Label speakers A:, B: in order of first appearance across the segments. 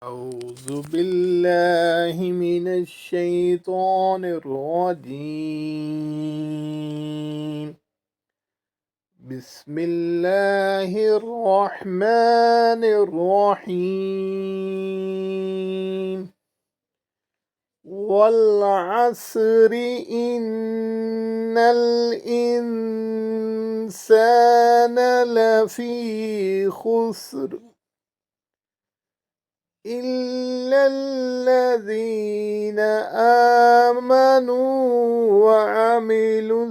A: أعوذ بالله من الشيطان الرجيم. بسم الله الرحمن الرحيم. والعصر إن الإنسان لفي خسر إلا الذين آمنوا وعملوا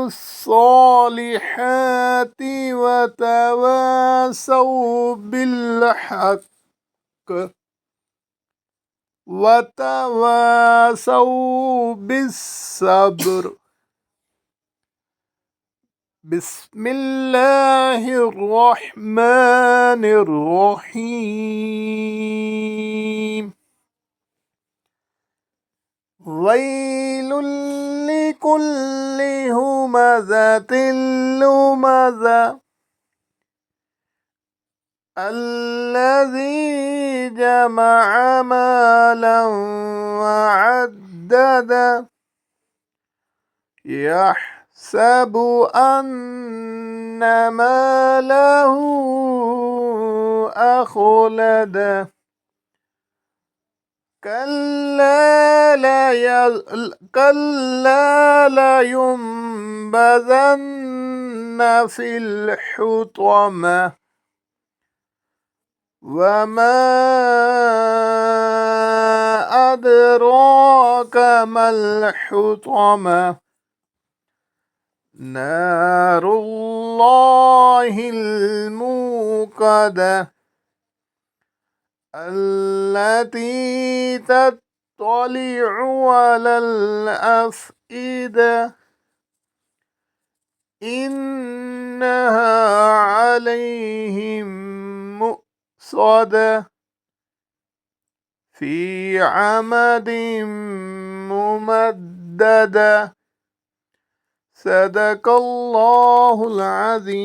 A: الصالحات وتواصوا بالحق وتواصوا بالصبر. بسم الله الرحمن الرحيم. ويل لكل همزة لمزة الذي جمع مالا وعدده يحسب أن ماله أخلده كلا لينبذن في الحطمة وما أدراك ما الحطمة نار الله الموقدة التي تطلع على الأفئدة إنها عليهم مؤصدة في عمد ممددة. صدق الله العظيم.